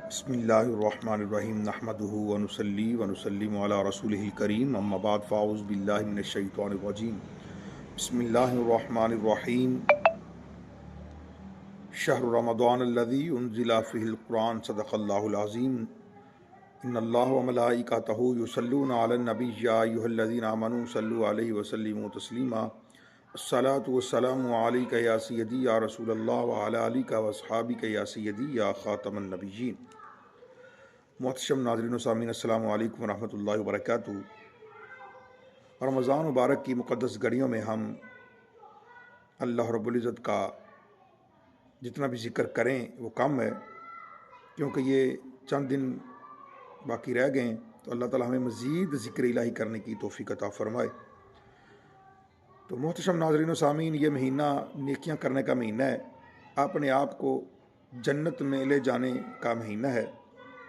بسم اللہ الرحمن الرحیم نحمدہ ونصلی ونسلم علی رسولہ الکریم اما بعد فاعوذ باللہ من الشیطان الرجیم بسم اللہ الرحمن الرحیم شہر رمضان الذی انزل فیہ القرآن صدق اللہ العظیم ان اللہ وملائکتہ یصلون علی النبی یا ایھا الذین آمنوا صلوا علیہ وسلموا تسلیما الصلاۃ والسلام علیک یا سیدی یا رسول اللہ وعلی آلک واصحابک یا سیدی یا خاتم النبیین۔ محتشم ناظرین و سامعین، السلام علیکم ورحمۃ اللہ وبرکاتہ۔ رمضان مبارک کی مقدس گھڑیوں میں ہم اللہ رب العزت کا جتنا بھی ذکر کریں وہ کم ہے، کیونکہ یہ چند دن باقی رہ گئے ہیں، تو اللہ تعالیٰ ہمیں مزید ذکر الہی کرنے کی توفیق عطا فرمائے۔ تو محتشم ناظرین و سامعین، یہ مہینہ نیکیاں کرنے کا مہینہ ہے، اپنے آپ کو جنت میں لے جانے کا مہینہ ہے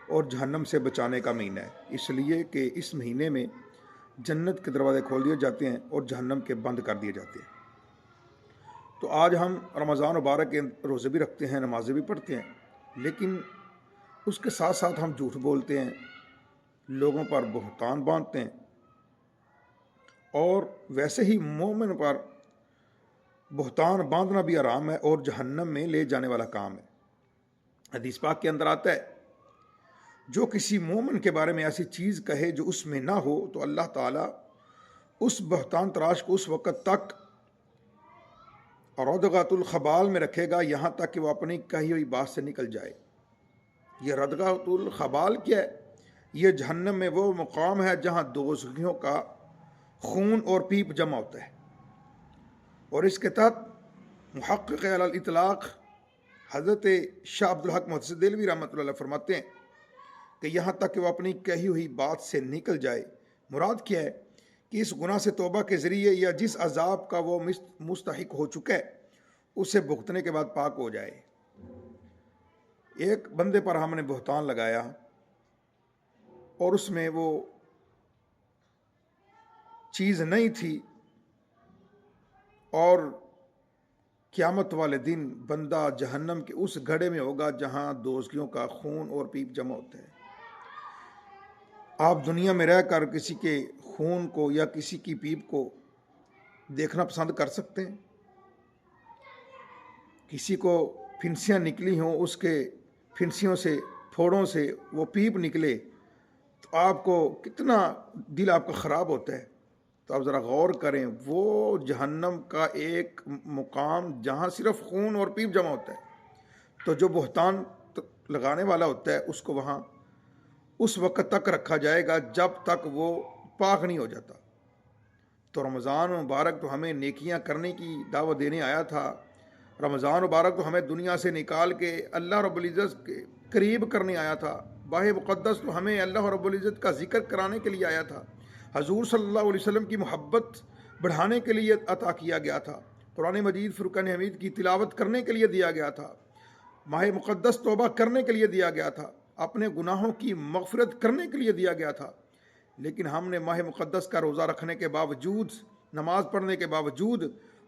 اور جہنم سے بچانے کا مہینہ ہے، اس لیے کہ اس مہینے میں جنت کے دروازے کھول دیے جاتے ہیں اور جہنم کے بند کر دیے جاتے ہیں۔ تو آج ہم رمضان مبارک کے روزے بھی رکھتے ہیں، نمازیں بھی پڑھتے ہیں، لیکن اس کے ساتھ ساتھ ہم جھوٹ بولتے ہیں، لوگوں پر بہتان باندھتے ہیں، اور ویسے ہی مومن پر بہتان باندھنا بھی حرام ہے اور جہنم میں لے جانے والا کام ہے۔ حدیث پاک کے اندر آتا ہے، جو کسی مومن کے بارے میں ایسی چیز کہے جو اس میں نہ ہو تو اللہ تعالیٰ اس بہتان تراش کو اس وقت تک ردغۃ الخبال میں رکھے گا یہاں تک کہ وہ اپنی کہی ہوئی بات سے نکل جائے۔ یہ ردغۃ الخبال کیا ہے؟ یہ جہنم میں وہ مقام ہے جہاں دوزخیوں کا خون اور پیپ جمع ہوتا ہے، اور اس کے تحت محقق علی الاطلاق حضرت شاہ عبدالحق محدث دہلوی رحمۃ اللہ علیہ فرماتے ہیں کہ یہاں تک کہ وہ اپنی کہی ہوئی بات سے نکل جائے۔ مراد کیا ہے کہ اس گناہ سے توبہ کے ذریعے یا جس عذاب کا وہ مستحق ہو چکا ہے اسے بھگتنے کے بعد پاک ہو جائے۔ ایک بندے پر ہم نے بہتان لگایا اور اس میں وہ چیز نہیں تھی، اور قیامت والے دن بندہ جہنم کے اس گڑھے میں ہوگا جہاں دوزخیوں کا خون اور پیپ جمع ہوتا ہے۔ آپ دنیا میں رہ کر کسی کے خون کو یا کسی کی پیپ کو دیکھنا پسند کر سکتے ہیں؟ کسی کو پھنسیاں نکلی ہوں، اس کے پھنسیوں سے، پھوڑوں سے وہ پیپ نکلے تو آپ کو کتنا دل آپ کا خراب ہوتا ہے۔ تو آپ ذرا غور کریں، وہ جہنم کا ایک مقام جہاں صرف خون اور پیپ جمع ہوتا ہے، تو جو بہتان لگانے والا ہوتا ہے اس کو وہاں اس وقت تک رکھا جائے گا جب تک وہ پاک نہیں ہو جاتا۔ تو رمضان مبارک تو ہمیں نیکیاں کرنے کی دعوت دینے آیا تھا، رمضان مبارک تو ہمیں دنیا سے نکال کے اللہ رب العزت کے قریب کرنے آیا تھا، باہ مقدس تو ہمیں اللہ رب العزت کا ذکر کرانے کے لیے آیا تھا، حضور صلی اللہ علیہ وسلم کی محبت بڑھانے کے لیے عطا کیا گیا تھا، قرآن مجید فرقان حمید کی تلاوت کرنے کے لیے دیا گیا تھا، ماہ مقدس توبہ کرنے کے لیے دیا گیا تھا، اپنے گناہوں کی مغفرت کرنے کے لیے دیا گیا تھا۔ لیکن ہم نے ماہ مقدس کا روزہ رکھنے کے باوجود، نماز پڑھنے کے باوجود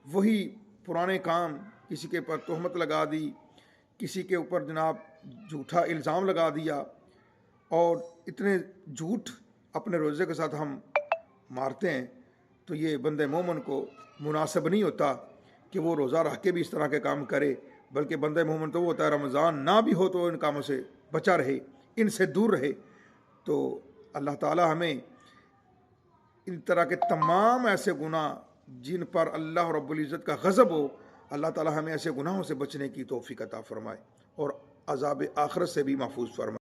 وہی پرانے کام، کسی کے اوپر تہمت لگا دی، کسی کے اوپر جناب جھوٹا الزام لگا دیا، اور اتنے جھوٹ اپنے روزے کے ساتھ ہم مارتے ہیں، تو یہ بندے مومن کو مناسب نہیں ہوتا کہ وہ روزہ رکھ کے بھی اس طرح کے کام کرے، بلکہ بندے مومن تو وہ ہوتا ہے رمضان نہ بھی ہو تو ان کاموں سے بچا رہے، ان سے دور رہے۔ تو اللہ تعالی ہمیں ان طرح کے تمام ایسے گناہ جن پر اللہ رب العزت کا غضب ہو، اللہ تعالی ہمیں ایسے گناہوں سے بچنے کی توفیق عطا فرمائے اور عذاب آخرت سے بھی محفوظ فرمائے۔